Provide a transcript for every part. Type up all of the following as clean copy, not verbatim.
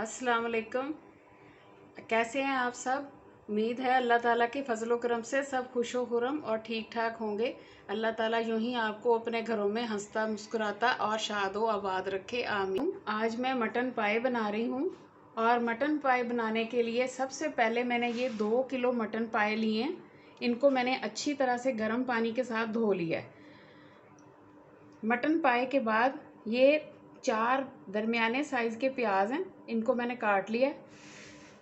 अस्सलाम वालेकुम। कैसे हैं आप सब? उम्मीद है अल्लाह ताला के फजलो करम से सब खुशो खुरम और ठीक ठाक होंगे। अल्लाह ताला यूं ही आपको अपने घरों में हंसता मुस्कुराता और शादो आबाद रखे, आमीन। आज मैं मटन पाए बना रही हूँ और मटन पाए बनाने के लिए सबसे पहले मैंने ये 2 किलो मटन पाए लिए हैं। इनको मैंने अच्छी तरह से गर्म पानी के साथ धो लिया है। मटन पाए के बाद ये 4 दरमियाने साइज़ के प्याज हैं, इनको मैंने काट लिया है।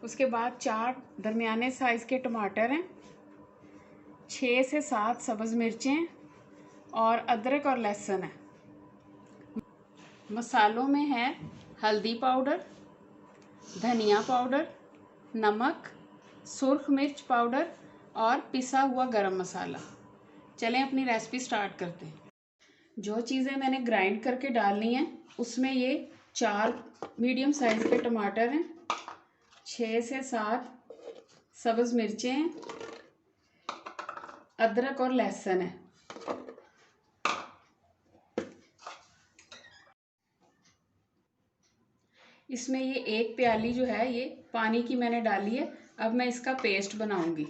उसके बाद 4 दरमियाने साइज़ के टमाटर हैं, 6 से 7 सब्ज़ मिर्चें और अदरक और लहसुन है। मसालों में है हल्दी पाउडर, धनिया पाउडर, नमक, सुर्ख मिर्च पाउडर और पिसा हुआ गरम मसाला। चलें अपनी रेसिपी स्टार्ट करते हैं। जो चीज़ें मैंने ग्राइंड करके डालनी हैं उसमें ये 4 मीडियम साइज़ के टमाटर हैं, 6 से 7 सब्ज़ मिर्चें हैं, अदरक और लहसुन है। इसमें ये 1 प्याली जो है ये पानी की मैंने डाली है। अब मैं इसका पेस्ट बनाऊंगी।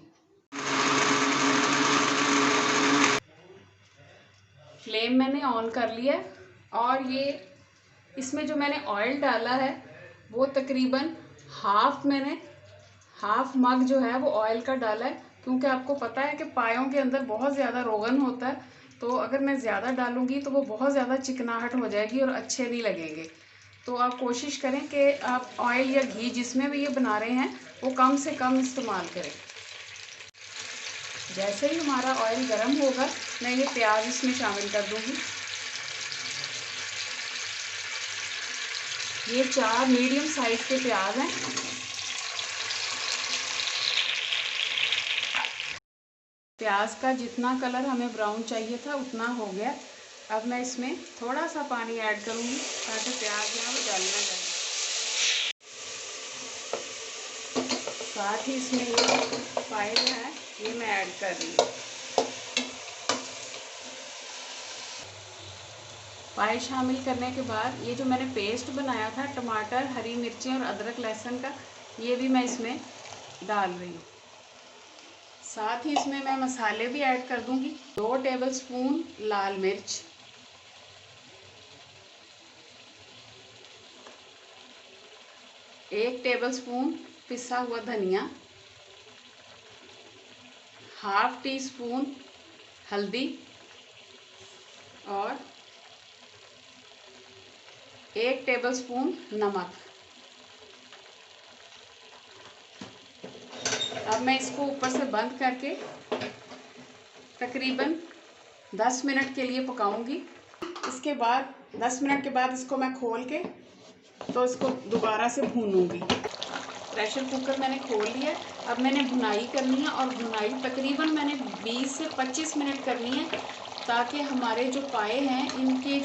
फ्लेम मैंने ऑन कर लिया है और ये इसमें जो मैंने ऑयल डाला है वो तकरीबन हाफ मग जो है वो ऑयल का डाला है, क्योंकि आपको पता है कि पायों के अंदर बहुत ज़्यादा रोगन होता है, तो अगर मैं ज़्यादा डालूंगी तो वो बहुत ज़्यादा चिकनाहट हो जाएगी और अच्छे नहीं लगेंगे। तो आप कोशिश करें कि आप ऑयल या घी जिसमें भी ये बना रहे हैं वो कम से कम इस्तेमाल करें। जैसे ही हमारा ऑयल गर्म होगा मैं ये प्याज इसमें शामिल कर दूंगी। ये 4 मीडियम साइज़ के प्याज हैं। प्याज का जितना कलर हमें ब्राउन चाहिए था उतना हो गया। अब मैं इसमें थोड़ा सा पानी ऐड करूंगी ताकि प्याज जो है वो जल ना जाए। साथ ही इसमें ये पाए जो है ये मैं ऐड कर रही हूँ। पाए शामिल करने के बाद ये जो मैंने पेस्ट बनाया था टमाटर, हरी मिर्चें और अदरक लहसुन का, ये भी मैं इसमें डाल रही हूँ। साथ ही इसमें मैं मसाले भी ऐड कर दूंगी। 2 टेबलस्पून लाल मिर्च, 1 टेबलस्पून पिसा हुआ धनिया, ½ टीस्पून हल्दी और 1 टेबलस्पून नमक। अब मैं इसको ऊपर से बंद करके तकरीबन 10 मिनट के लिए पकाऊंगी। इसके बाद 10 मिनट के बाद इसको मैं खोल के तो इसको दोबारा से भूनूंगी। प्रेशर कुकर मैंने खोल लिया। अब मैंने भुनाई करनी है और भुनाई तकरीबन मैंने 20 से 25 मिनट करनी है, ताकि हमारे जो पाए हैं इनकी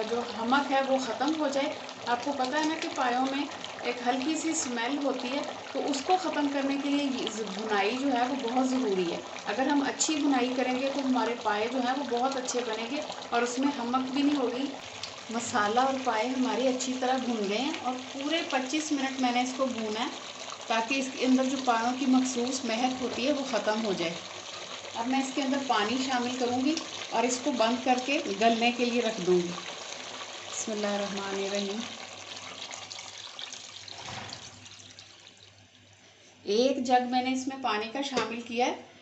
जो हमक है वो ख़त्म हो जाए। आपको पता है ना कि पायों में एक हल्की सी स्मेल होती है, तो उसको ख़त्म करने के लिए भुनाई जो है वो बहुत ज़रूरी है। अगर हम अच्छी भुनाई करेंगे तो हमारे पाए जो हैं वो बहुत अच्छे बनेंगे और उसमें हमक भी नहीं होगी। मसाला और पाए हमारे अच्छी तरह भून गए हैं और पूरे 25 मिनट मैंने इसको भूना है, ताकि इसके अंदर जो पायों की मखसूस महक होती है वो ख़त्म हो जाए। अब मैं इसके अंदर पानी शामिल करूँगी और इसको बंद करके गलने के लिए रख दूँगी। बिस्मिल्लाहिर्रहमानिर्रहीम। 1 जग मैंने इसमें पानी का शामिल किया है।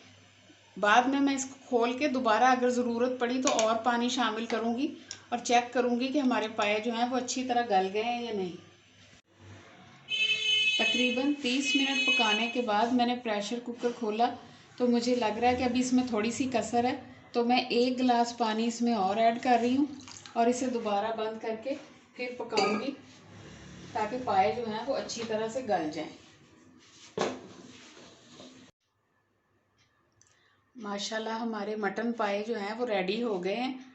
बाद में मैं इसको खोल के दोबारा अगर ज़रूरत पड़ी तो और पानी शामिल करूँगी और चेक करूँगी कि हमारे पाए जो हैं वो अच्छी तरह गल गए हैं या नहीं। तकरीबन 30 मिनट पकाने के बाद मैंने प्रेशर कुकर खोला तो मुझे लग रहा है कि अभी इसमें थोड़ी सी कसर है, तो मैं 1 गिलास पानी इसमें और ऐड कर रही हूँ और इसे दोबारा बंद करके फिर पकाऊंगी, ताकि पाए जो हैं वो अच्छी तरह से गल जाएं। माशाल्लाह हमारे मटन पाए जो हैं वो रेडी हो गए हैं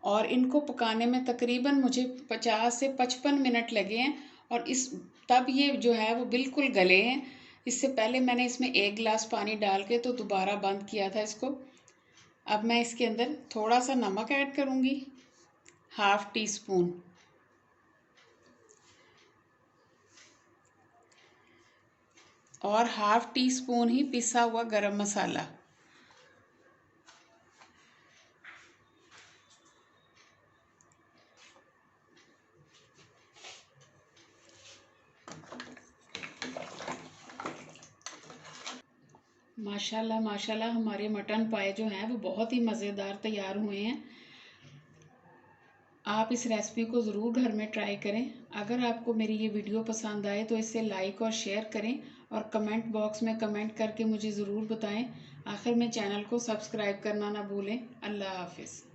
और इनको पकाने में तकरीबन मुझे 50 से 55 मिनट लगे हैं और तब ये जो है वो बिल्कुल गले हैं। इससे पहले मैंने इसमें 1 गिलास पानी डाल के तो दोबारा बंद किया था इसको। अब मैं इसके अंदर थोड़ा सा नमक ऐड करूँगी, ½ टीस्पून, और हाफ टी स्पून ही पिसा हुआ गरम मसाला। माशाल्लाह माशाल्लाह हमारे मटन पाए जो हैं वो बहुत ही मज़ेदार तैयार हुए हैं। आप इस रेसिपी को ज़रूर घर में ट्राई करें। अगर आपको मेरी ये वीडियो पसंद आए तो इसे लाइक और शेयर करें और कमेंट बॉक्स में कमेंट करके मुझे ज़रूर बताएं। आखिर में चैनल को सब्सक्राइब करना ना भूलें। अल्लाह हाफिज़।